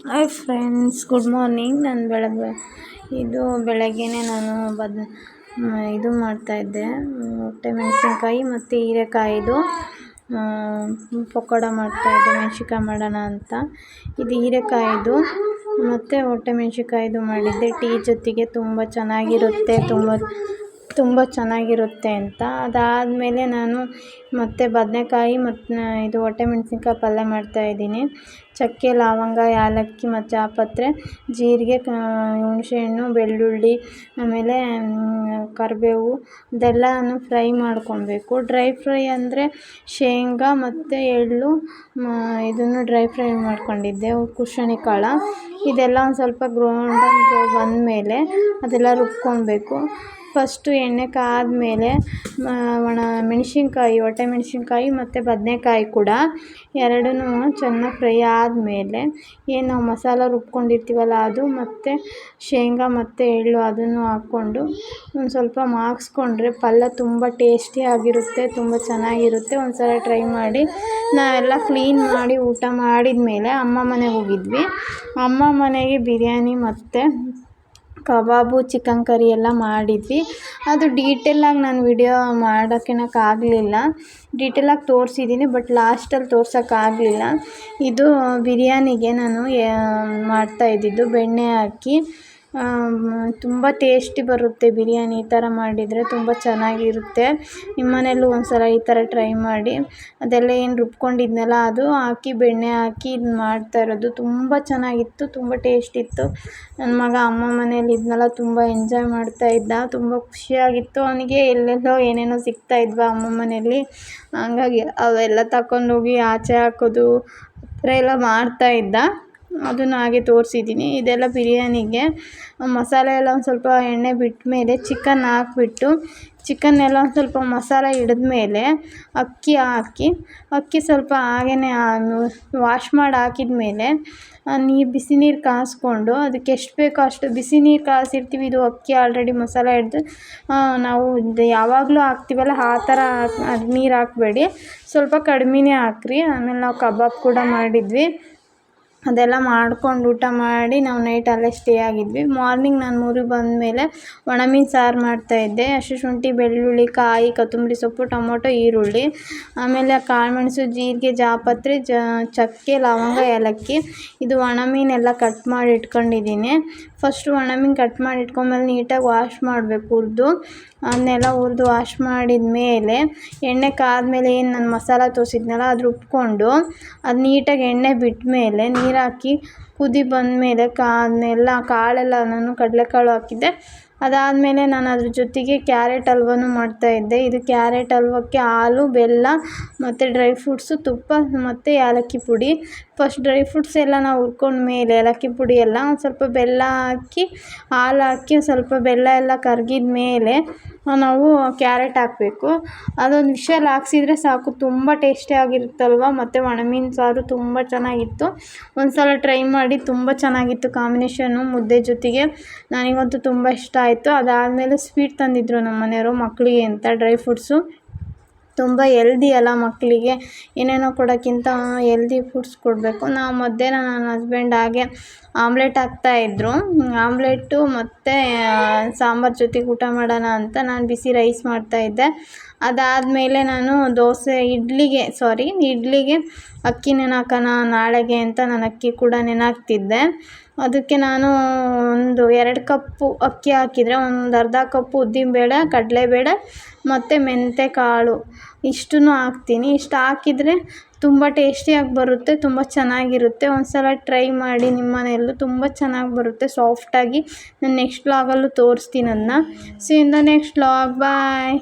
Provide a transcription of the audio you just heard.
Hi friends, good morning. ನಾನು ಬೆಳಗ್ಗೆನೇ ನಾನು ಇದು ಮಾಡ್ತಾಯಿದ್ದೆ, ಹೊಟ್ಟೆ ಮೆಣಸಿನ್ಕಾಯಿ ಮತ್ತು ಹೀರೆಕಾಯಿದು ಪಕೋಡ ಮಾಡ್ತಾಯಿದ್ದೆ. ಮೆಣಸಿನ್ಕಾಯಿ ಮಾಡೋಣ ಅಂತ. ಇದು ಹೀರೆಕಾಯಿದು ಮತ್ತು ಹೊಟ್ಟೆ ಮೆಣಸಿನ್ಕಾಯಿದು ಮಾಡಿದ್ದೆ. ಟೀ ಜೊತೆಗೆ ತುಂಬ ಚೆನ್ನಾಗಿರುತ್ತೆ ಅಂತ. ಅದಾದಮೇಲೆ ನಾನು ಮತ್ತು ಬದನೆಕಾಯಿ ಮತ್ತು ಇದು ಹೊಟ್ಟೆ ಮೆಣಸಿನ್ಕಾಯಿ ಪಲ್ಯ ಮಾಡ್ತಾಯಿದ್ದೀನಿ. ಚಕ್ಕೆ, ಲವಂಗ, ಏಲಕ್ಕಿ ಮತ್ತು ಜಾಪತ್ರೆ, ಜೀರಿಗೆ, ಹುಣಸೆಹಣ್ಣು, ಬೆಳ್ಳುಳ್ಳಿ, ಆಮೇಲೆ ಕರಿಬೇವು ಇದೆಲ್ಲನೂ ಫ್ರೈ ಮಾಡ್ಕೊಳ್ಬೇಕು. ಡ್ರೈ ಫ್ರೈ ಅಂದರೆ ಶೇಂಗಾ ಮತ್ತು ಎಳ್ಳು, ಇದನ್ನು ಡ್ರೈ ಫ್ರೈ ಮಾಡ್ಕೊಂಡಿದ್ದೆ. ಕುಶುನಿ ಕಾಳು ಇದೆಲ್ಲ ಒಂದು ಸ್ವಲ್ಪ ಗೋಲ್ಡನ್ ಬಂದಮೇಲೆ ಅದೆಲ್ಲ ರುಬ್ಕೊಳ್ಬೇಕು. ಫಸ್ಟು ಎಣ್ಣೆ ಕಾದ್ಮೇಲೆ ಹೊಟ್ಟೆ ಮೆಣಸಿನ್ಕಾಯಿ ಮತ್ತು ಬದನೆಕಾಯಿ ಕೂಡ ಎರಡನ್ನೂ ಚೆನ್ನಾಗಿ ಫ್ರೈ ಆದಮೇಲೆ ಏನು ನಾವು ಮಸಾಲ ರುಬ್ಕೊಂಡಿರ್ತೀವಲ್ಲ ಅದು ಮತ್ತು ಶೇಂಗಾ ಮತ್ತು ಎಳ್ಳು ಅದನ್ನು ಹಾಕ್ಕೊಂಡು ಒಂದು ಸ್ವಲ್ಪ ಮಾಗಿಸ್ಕೊಂಡ್ರೆ ಪಲ್ಯ ತುಂಬ ಟೇಸ್ಟಿಯಾಗಿರುತ್ತೆ, ತುಂಬ ಚೆನ್ನಾಗಿರುತ್ತೆ. ಒಂದು ಸಲ ಟ್ರೈ ಮಾಡಿ. ನಾವೆಲ್ಲ ಕ್ಲೀನ್ ಮಾಡಿ ಊಟ ಮಾಡಿದ ಮೇಲೆ ಅಮ್ಮ ಮನೆಗೆ ಹೋಗಿದ್ವಿ. ಅಮ್ಮ ಮನೆಗೆ ಬಿರಿಯಾನಿ ಮತ್ತು ಕಬಾಬು, ಚಿಕನ್ ಕರಿ ಎಲ್ಲ ಮಾಡಿದ್ವಿ. ಅದು ಡೀಟೇಲಾಗಿ ನಾನು ವಿಡಿಯೋ ಮಾಡೋಕ್ಕಾಗಲಿಲ್ಲ. ಡೀಟೇಲಾಗಿ ತೋರಿಸಿದ್ದೀನಿ, ಬಟ್ ಲಾಸ್ಟಲ್ಲಿ ತೋರ್ಸೋಕ್ಕಾಗಲಿಲ್ಲ. ಇದು ಬಿರಿಯಾನಿಗೆ ನಾನು ಮಾಡ್ತಾಯಿದ್ದಿದ್ದು ಬೆಣ್ಣೆ ಹಾಕಿ. ತುಂಬ ಟೇಸ್ಟಿ ಬರುತ್ತೆ ಬಿರಿಯಾನಿ ಈ ಥರ ಮಾಡಿದರೆ, ತುಂಬ ಚೆನ್ನಾಗಿರುತ್ತೆ. ನಿಮ್ಮ ಮನೆಯಲ್ಲೂ ಒಂದು ಸಲ ಈ ಥರ ಟ್ರೈ ಮಾಡಿ. ಅದೆಲ್ಲ ಏನು ರುಬ್ಕೊಂಡಿದ್ನಲ್ಲ ಅದು ಹಾಕಿ ಬೆಣ್ಣೆ ಹಾಕಿ ಇದು ಮಾಡ್ತಾಯಿರೋದು. ತುಂಬ ಚೆನ್ನಾಗಿತ್ತು, ತುಂಬ ಟೇಸ್ಟ್ ಇತ್ತು. ನನ್ನ ಮಗ ಅಮ್ಮ ಮನೇಲಿ ಇದ್ನಲ್ಲ, ತುಂಬ ಎಂಜಾಯ್ ಮಾಡ್ತಾಯಿದ್ದ. ತುಂಬ ಖುಷಿಯಾಗಿತ್ತು ಅವನಿಗೆ. ಎಲ್ಲೆಲ್ಲೋ ಏನೇನೋ ಸಿಗ್ತಾಯಿದ್ವ ಅಮ್ಮ ಮನೆಯಲ್ಲಿ, ಹಂಗಾಗಿ ಅವೆಲ್ಲ ತಗೊಂಡೋಗಿ ಆಚೆ ಹಾಕೋದು ಆ ಥರ ಎಲ್ಲ ಮಾಡ್ತಾಯಿದ್ದ. ಅದನ್ನು ಹಾಗೆ ತೋರಿಸಿದ್ದೀನಿ. ಇದೆಲ್ಲ ಬಿರಿಯಾನಿಗೆ ಮಸಾಲೆ ಎಲ್ಲ ಒಂದು ಸ್ವಲ್ಪ ಎಣ್ಣೆ ಬಿಟ್ಟ ಮೇಲೆ ಚಿಕನ್ ಹಾಕ್ಬಿಟ್ಟು, ಚಿಕನ್ನೆಲ್ಲ ಒಂದು ಸ್ವಲ್ಪ ಮಸಾಲೆ ಹಿಡಿದ್ಮೇಲೆ ಅಕ್ಕಿ ಹಾಕಿ, ಅಕ್ಕಿ ಸ್ವಲ್ಪ ಹಾಗೇ ವಾಶ್ ಮಾಡಿ ಹಾಕಿದ ಮೇಲೆ ಬಿಸಿ ನೀರು ಕಾಯಿಸ್ಕೊಂಡು ಅದಕ್ಕೆ ಎಷ್ಟು ಬೇಕೋ ಅಷ್ಟು ಬಿಸಿ ನೀರು ಕಾಯಿಸಿರ್ತೀವಿ. ಇದು ಅಕ್ಕಿ ಆಲ್ರೆಡಿ ಮಸಾಲೆ ಹಿಡಿದು ನಾವು ಯಾವಾಗಲೂ ಹಾಕ್ತೀವಲ್ಲ ಆ ಥರ ನೀರು ಹಾಕಬೇಡಿ, ಸ್ವಲ್ಪ ಕಡಿಮೆನೇ ಹಾಕ್ರಿ. ಆಮೇಲೆ ನಾವು ಕಬಾಬ್ ಕೂಡ ಮಾಡಿದ್ವಿ. ಅದೆಲ್ಲ ಮಾಡ್ಕೊಂಡು ಊಟ ಮಾಡಿ ನಾವು ನೈಟ್ ಅಲ್ಲೇ ಸ್ಟೇ ಆಗಿದ್ವಿ. ಮಾರ್ನಿಂಗ್ ನಾನು ಊರಿಗೆ ಬಂದಮೇಲೆ ಒಣಮೀನು ಸಾರು ಮಾಡ್ತಾಯಿದ್ದೆ. ಹಸಿ ಶುಂಠಿ, ಬೆಳ್ಳುಳ್ಳಿ, ಕಾಯಿ, ಕೊತ್ತಂಬರಿ ಸೊಪ್ಪು, ಟೊಮೊಟೊ, ಈರುಳ್ಳಿ, ಆಮೇಲೆ ಕಾಳುಮೆಣಸು, ಜೀರಿಗೆ, ಜಾಪತ್ರೆ, ಚಕ್ಕೆ, ಲವಂಗ, ಏಲಕ್ಕಿ. ಇದು ಒಣಮೀನೆಲ್ಲ ಕಟ್ ಮಾಡಿ ಇಟ್ಕೊಂಡಿದ್ದೀನಿ. ಫಸ್ಟು ಒಣಮೀನು ಕಟ್ ಮಾಡಿ ಇಟ್ಕೊಂಡ್ಮೇಲೆ ನೀಟಾಗಿ ವಾಶ್ ಮಾಡಬೇಕು, ಅದನ್ನೆಲ್ಲ ಹುರಿದು ವಾಶ್ ಮಾಡಿದ ಮೇಲೆ ಎಣ್ಣೆ ಕಾದ್ಮೇಲೆ ಏನು ನಾನು ಮಸಾಲ ತೋರಿಸಿದ್ನಲ್ಲ ಅದು ರುಬ್ಕೊಂಡು ಅದು ನೀಟಾಗಿ ಎಣ್ಣೆ ಬಿಟ್ಟ ಮೇಲೆ ನೀರು ಹಾಕಿ ಕುದಿ ಬಂದಮೇಲೆ ಅದನ್ನೆಲ್ಲ ಕಾಳೆಲ್ಲ ನಾನು ಕಡಲೆಕಾಳು ಹಾಕಿದ್ದೆ. ಅದಾದಮೇಲೆ ನಾನು ಅದ್ರ ಜೊತೆಗೆ ಕ್ಯಾರೆಟ್ ಹಲ್ವನೂ ಮಾಡ್ತಾಯಿದ್ದೆ. ಇದು ಕ್ಯಾರೆಟ್ ಹಲ್ವಕ್ಕೆ ಹಾಲು, ಬೆಲ್ಲ ಮತ್ತು ಡ್ರೈ ಫ್ರೂಟ್ಸು, ತುಪ್ಪ ಮತ್ತು ಏಲಕ್ಕಿ ಪುಡಿ. ಫಸ್ಟ್ ಡ್ರೈ ಫ್ರೂಟ್ಸ್ ಎಲ್ಲ ನಾವು ಹುರ್ಕೊಂಡ್ಮೇಲೆ ಏಲಕ್ಕಿ ಪುಡಿ ಎಲ್ಲ ಒಂದು ಸ್ವಲ್ಪ ಬೆಲ್ಲ ಹಾಕಿ, ಹಾಲು ಹಾಕಿ ಸ್ವಲ್ಪ ಬೆಲ್ಲ ಎಲ್ಲ ಕರಗಿದ ಮೇಲೆ ನಾವು ಕ್ಯಾರೆಟ್ ಹಾಕಬೇಕು. ಅದೊಂದು ವಿಷಲ್ ಹಾಕ್ಸಿದ್ರೆ ಸಾಕು, ತುಂಬ ಟೇಸ್ಟಿಯಾಗಿರುತ್ತಲ್ವ. ಮತ್ತು ಒಣಮೀನು ಸಾರು ತುಂಬ ಚೆನ್ನಾಗಿತ್ತು. ಒಂದು ಸಲ ಟ್ರೈ ಮಾಡಿ, ತುಂಬ ಚೆನ್ನಾಗಿತ್ತು ಕಾಂಬಿನೇಷನ್ನು ಮುದ್ದೆ ಜೊತೆಗೆ. ನನಗಂತೂ ತುಂಬ ಇಷ್ಟ ಆಯಿತು. ಅದಾದಮೇಲೆ ಸ್ವೀಟ್ ತಂದಿದ್ದರು ನಮ್ಮ ಮನೆಯವರು ಮಕ್ಕಳಿಗೆ ಅಂತ, ಡ್ರೈ ಫ್ರೂಟ್ಸು. ತುಂಬ ಎಲ್ದಿ ಅಲ್ಲ ಮಕ್ಕಳಿಗೆ, ಏನೇನೋ ಕೊಡೋಕ್ಕಿಂತ ಎಲ್ದಿ ಫುಡ್ಸ್ ಕೊಡಬೇಕು. ನಾವು ಮಧ್ಯಾಹ್ನ ನನ್ನ ಹಸ್ಬೆಂಡ್ ಹಾಗೆ ಆಮ್ಲೆಟ್ ಹಾಕ್ತಾಯಿದ್ರು. ಆಮ್ಲೆಟ್ಟು ಮತ್ತು ಸಾಂಬಾರು ಜೊತೆಗೆ ಊಟ ಮಾಡೋಣ ಅಂತ ನಾನು ಬಿಸಿ ರೈಸ್ ಮಾಡ್ತಾಯಿದ್ದೆ. ಅದಾದಮೇಲೆ ನಾನು ಇಡ್ಲಿಗೆ ಅಕ್ಕಿ ನೆನೆಹಾಕೋಣ ನಾಳೆಗೆ ಅಂತ ನಾನು ಅಕ್ಕಿ ಕೂಡ ನೆನೆಹಾಕ್ತಿದ್ದೆ. ಅದಕ್ಕೆ ನಾನು 2 ಕಪ್ಪು ಅಕ್ಕಿ ಹಾಕಿದರೆ ಒಂದು ಅರ್ಧ ಕಪ್ಪು ಉದ್ದಿನಬೇಳೆ, ಕಡಲೆಬೇಳೆ ಮತ್ತು ಮೆಂತ್ಯ ಕಾಳು ಇಷ್ಟನ್ನು ಹಾಕ್ತೀನಿ. ಇಷ್ಟು ಹಾಕಿದರೆ ತುಂಬ ಟೇಸ್ಟಿಯಾಗಿ ಬರುತ್ತೆ, ತುಂಬ ಚೆನ್ನಾಗಿರುತ್ತೆ. ಒಂದು ಸಲ ಟ್ರೈ ಮಾಡಿ ನಿಮ್ಮ ಮನೆಯಲ್ಲೂ, ತುಂಬ ಚೆನ್ನಾಗಿ ಬರುತ್ತೆ ಸಾಫ್ಟಾಗಿ. ನಾನು ನೆಕ್ಸ್ಟ್ ವ್ಲಾಗಲ್ಲೂ ತೋರಿಸ್ತೀನಿ ಅದನ್ನ. See in the next vlog. Bye.